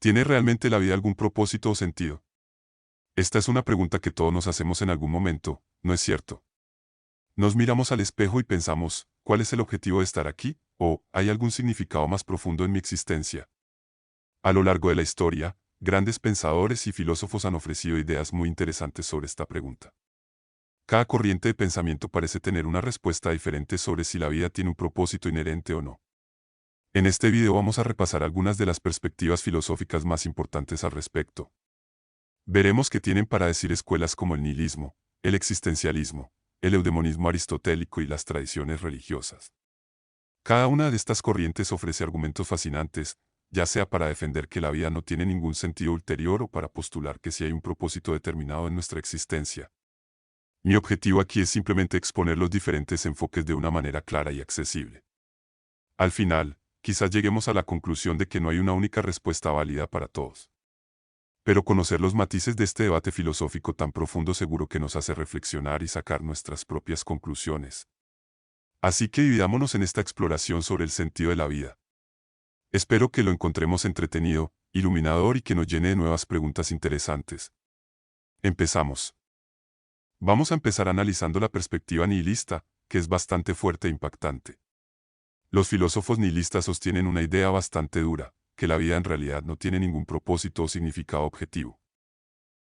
¿Tiene realmente la vida algún propósito o sentido? Esta es una pregunta que todos nos hacemos en algún momento, ¿no es cierto? Nos miramos al espejo y pensamos, ¿cuál es el objetivo de estar aquí? ¿O hay algún significado más profundo en mi existencia? A lo largo de la historia, grandes pensadores y filósofos han ofrecido ideas muy interesantes sobre esta pregunta. Cada corriente de pensamiento parece tener una respuesta diferente sobre si la vida tiene un propósito inherente o no. En este video vamos a repasar algunas de las perspectivas filosóficas más importantes al respecto. Veremos qué tienen para decir escuelas como el nihilismo, el existencialismo, el eudemonismo aristotélico y las tradiciones religiosas. Cada una de estas corrientes ofrece argumentos fascinantes, ya sea para defender que la vida no tiene ningún sentido ulterior o para postular que sí hay un propósito determinado en nuestra existencia. Mi objetivo aquí es simplemente exponer los diferentes enfoques de una manera clara y accesible. Al final, quizás lleguemos a la conclusión de que no hay una única respuesta válida para todos. Pero conocer los matices de este debate filosófico tan profundo seguro que nos hace reflexionar y sacar nuestras propias conclusiones. Así que dividámonos en esta exploración sobre el sentido de la vida. Espero que lo encontremos entretenido, iluminador y que nos llene de nuevas preguntas interesantes. Empezamos. Vamos a empezar analizando la perspectiva nihilista, que es bastante fuerte e impactante. Los filósofos nihilistas sostienen una idea bastante dura, que la vida en realidad no tiene ningún propósito o significado objetivo.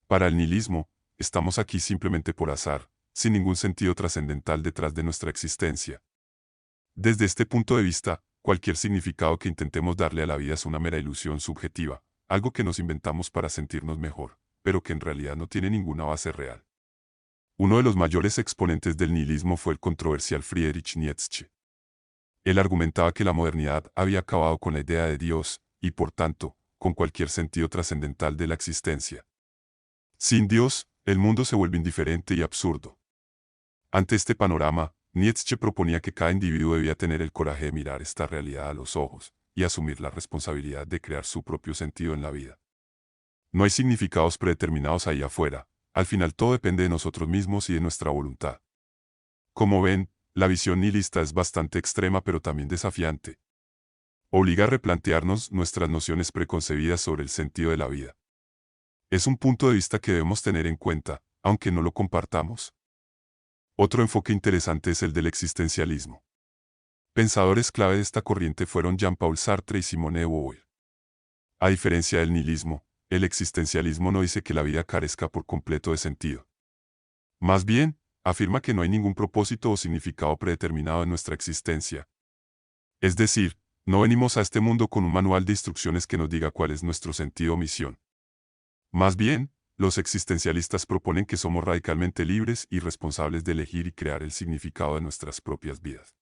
Para el nihilismo, estamos aquí simplemente por azar, sin ningún sentido trascendental detrás de nuestra existencia. Desde este punto de vista, cualquier significado que intentemos darle a la vida es una mera ilusión subjetiva, algo que nos inventamos para sentirnos mejor, pero que en realidad no tiene ninguna base real. Uno de los mayores exponentes del nihilismo fue el controversial Friedrich Nietzsche. Él argumentaba que la modernidad había acabado con la idea de Dios, y por tanto, con cualquier sentido trascendental de la existencia. Sin Dios, el mundo se vuelve indiferente y absurdo. Ante este panorama, Nietzsche proponía que cada individuo debía tener el coraje de mirar esta realidad a los ojos, y asumir la responsabilidad de crear su propio sentido en la vida. No hay significados predeterminados ahí afuera, al final todo depende de nosotros mismos y de nuestra voluntad. Como ven, la visión nihilista es bastante extrema pero también desafiante. Obliga a replantearnos nuestras nociones preconcebidas sobre el sentido de la vida. Es un punto de vista que debemos tener en cuenta, aunque no lo compartamos. Otro enfoque interesante es el del existencialismo. Pensadores clave de esta corriente fueron Jean-Paul Sartre y Simone de Beauvoir. A diferencia del nihilismo, el existencialismo no dice que la vida carezca por completo de sentido. Más bien, afirma que no hay ningún propósito o significado predeterminado en nuestra existencia. Es decir, no venimos a este mundo con un manual de instrucciones que nos diga cuál es nuestro sentido o misión. Más bien, los existencialistas proponen que somos radicalmente libres y responsables de elegir y crear el significado de nuestras propias vidas.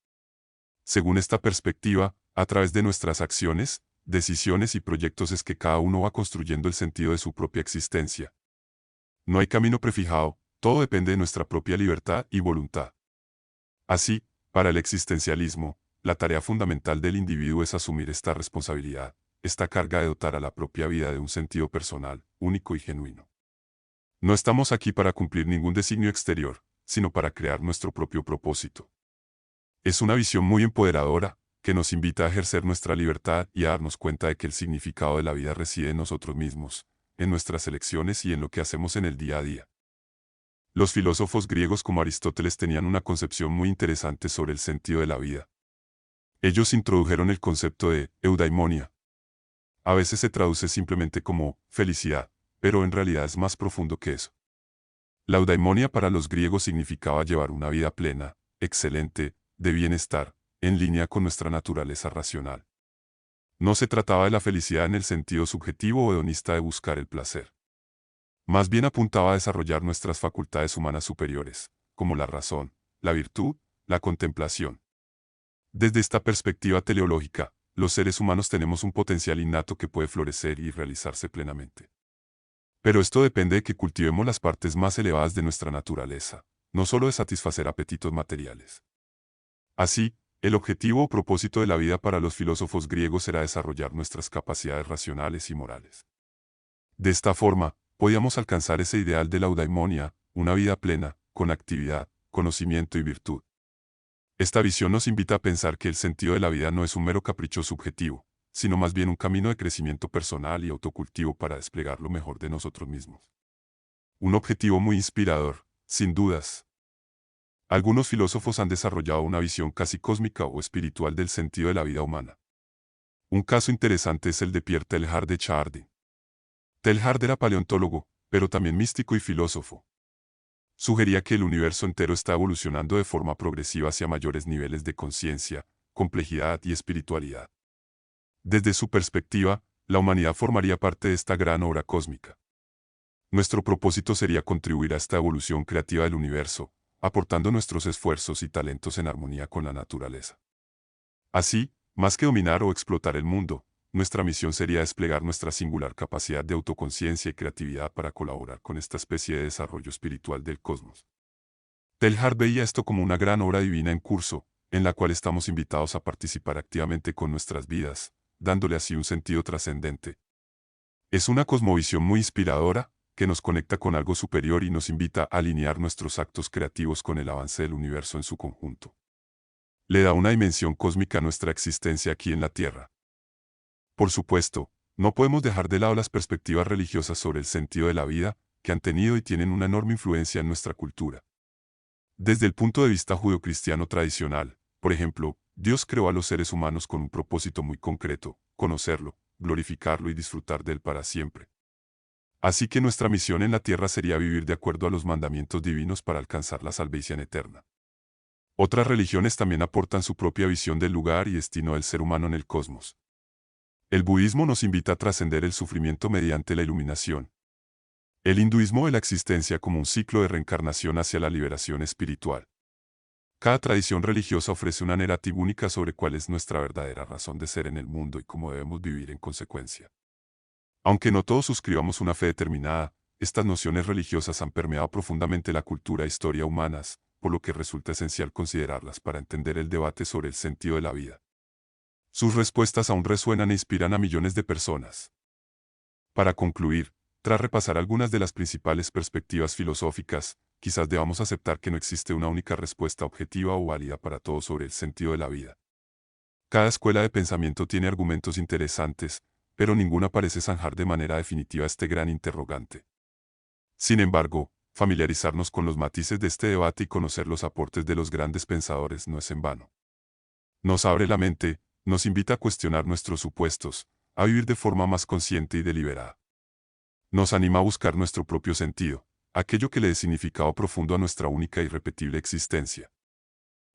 Según esta perspectiva, a través de nuestras acciones, decisiones y proyectos es que cada uno va construyendo el sentido de su propia existencia. No hay camino prefijado, todo depende de nuestra propia libertad y voluntad. Así, para el existencialismo, la tarea fundamental del individuo es asumir esta responsabilidad, esta carga de dotar a la propia vida de un sentido personal, único y genuino. No estamos aquí para cumplir ningún designio exterior, sino para crear nuestro propio propósito. Es una visión muy empoderadora, que nos invita a ejercer nuestra libertad y a darnos cuenta de que el significado de la vida reside en nosotros mismos, en nuestras elecciones y en lo que hacemos en el día a día. Los filósofos griegos como Aristóteles tenían una concepción muy interesante sobre el sentido de la vida. Ellos introdujeron el concepto de eudaimonia. A veces se traduce simplemente como felicidad, pero en realidad es más profundo que eso. La eudaimonia para los griegos significaba llevar una vida plena, excelente, de bienestar, en línea con nuestra naturaleza racional. No se trataba de la felicidad en el sentido subjetivo o hedonista de buscar el placer. Más bien apuntaba a desarrollar nuestras facultades humanas superiores, como la razón, la virtud, la contemplación. Desde esta perspectiva teleológica, los seres humanos tenemos un potencial innato que puede florecer y realizarse plenamente. Pero esto depende de que cultivemos las partes más elevadas de nuestra naturaleza, no solo de satisfacer apetitos materiales. Así, el objetivo o propósito de la vida para los filósofos griegos era desarrollar nuestras capacidades racionales y morales. De esta forma, podíamos alcanzar ese ideal de la eudaimonia, una vida plena, con actividad, conocimiento y virtud. Esta visión nos invita a pensar que el sentido de la vida no es un mero capricho subjetivo, sino más bien un camino de crecimiento personal y autocultivo para desplegar lo mejor de nosotros mismos. Un objetivo muy inspirador, sin dudas. Algunos filósofos han desarrollado una visión casi cósmica o espiritual del sentido de la vida humana. Un caso interesante es el de Pierre Teilhard de Chardin. Teilhard era paleontólogo, pero también místico y filósofo. Sugería que el universo entero está evolucionando de forma progresiva hacia mayores niveles de conciencia, complejidad y espiritualidad. Desde su perspectiva, la humanidad formaría parte de esta gran obra cósmica. Nuestro propósito sería contribuir a esta evolución creativa del universo, aportando nuestros esfuerzos y talentos en armonía con la naturaleza. Así, más que dominar o explotar el mundo, nuestra misión sería desplegar nuestra singular capacidad de autoconciencia y creatividad para colaborar con esta especie de desarrollo espiritual del cosmos. Teilhard veía esto como una gran obra divina en curso, en la cual estamos invitados a participar activamente con nuestras vidas, dándole así un sentido trascendente. Es una cosmovisión muy inspiradora, que nos conecta con algo superior y nos invita a alinear nuestros actos creativos con el avance del universo en su conjunto. Le da una dimensión cósmica a nuestra existencia aquí en la Tierra. Por supuesto, no podemos dejar de lado las perspectivas religiosas sobre el sentido de la vida, que han tenido y tienen una enorme influencia en nuestra cultura. Desde el punto de vista judeocristiano tradicional, por ejemplo, Dios creó a los seres humanos con un propósito muy concreto: conocerlo, glorificarlo y disfrutar de él para siempre. Así que nuestra misión en la tierra sería vivir de acuerdo a los mandamientos divinos para alcanzar la salvación eterna. Otras religiones también aportan su propia visión del lugar y destino del ser humano en el cosmos. El budismo nos invita a trascender el sufrimiento mediante la iluminación. El hinduismo ve la existencia como un ciclo de reencarnación hacia la liberación espiritual. Cada tradición religiosa ofrece una narrativa única sobre cuál es nuestra verdadera razón de ser en el mundo y cómo debemos vivir en consecuencia. Aunque no todos suscribamos una fe determinada, estas nociones religiosas han permeado profundamente la cultura e historia humanas, por lo que resulta esencial considerarlas para entender el debate sobre el sentido de la vida. Sus respuestas aún resuenan e inspiran a millones de personas. Para concluir, tras repasar algunas de las principales perspectivas filosóficas, quizás debamos aceptar que no existe una única respuesta objetiva o válida para todo sobre el sentido de la vida. Cada escuela de pensamiento tiene argumentos interesantes, pero ninguna parece zanjar de manera definitiva este gran interrogante. Sin embargo, familiarizarnos con los matices de este debate y conocer los aportes de los grandes pensadores no es en vano. Nos abre la mente, nos invita a cuestionar nuestros supuestos, a vivir de forma más consciente y deliberada. Nos anima a buscar nuestro propio sentido, aquello que le dé significado profundo a nuestra única e irrepetible existencia.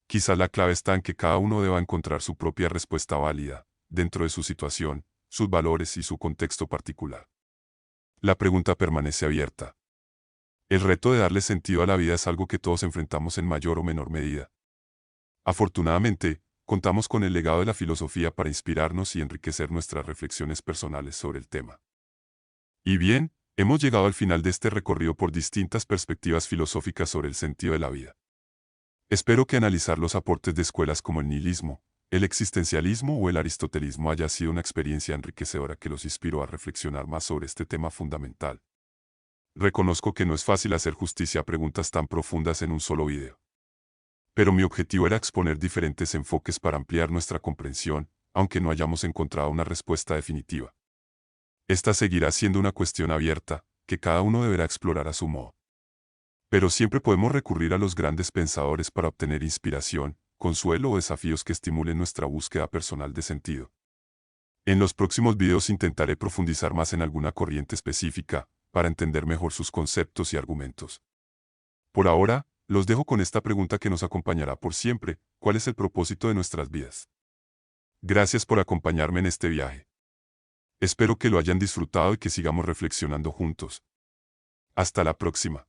Quizás la clave está en que cada uno deba encontrar su propia respuesta válida, dentro de su situación, sus valores y su contexto particular. La pregunta permanece abierta. El reto de darle sentido a la vida es algo que todos enfrentamos en mayor o menor medida. Afortunadamente, contamos con el legado de la filosofía para inspirarnos y enriquecer nuestras reflexiones personales sobre el tema. Y bien, hemos llegado al final de este recorrido por distintas perspectivas filosóficas sobre el sentido de la vida. Espero que analizar los aportes de escuelas como el nihilismo, el existencialismo o el aristotelismo haya sido una experiencia enriquecedora que los inspiró a reflexionar más sobre este tema fundamental. Reconozco que no es fácil hacer justicia a preguntas tan profundas en un solo video. Pero mi objetivo era exponer diferentes enfoques para ampliar nuestra comprensión, aunque no hayamos encontrado una respuesta definitiva. Esta seguirá siendo una cuestión abierta, que cada uno deberá explorar a su modo. Pero siempre podemos recurrir a los grandes pensadores para obtener inspiración, consuelo o desafíos que estimulen nuestra búsqueda personal de sentido. En los próximos videos intentaré profundizar más en alguna corriente específica, para entender mejor sus conceptos y argumentos. Por ahora, los dejo con esta pregunta que nos acompañará por siempre: ¿cuál es el propósito de nuestras vidas? Gracias por acompañarme en este viaje. Espero que lo hayan disfrutado y que sigamos reflexionando juntos. Hasta la próxima.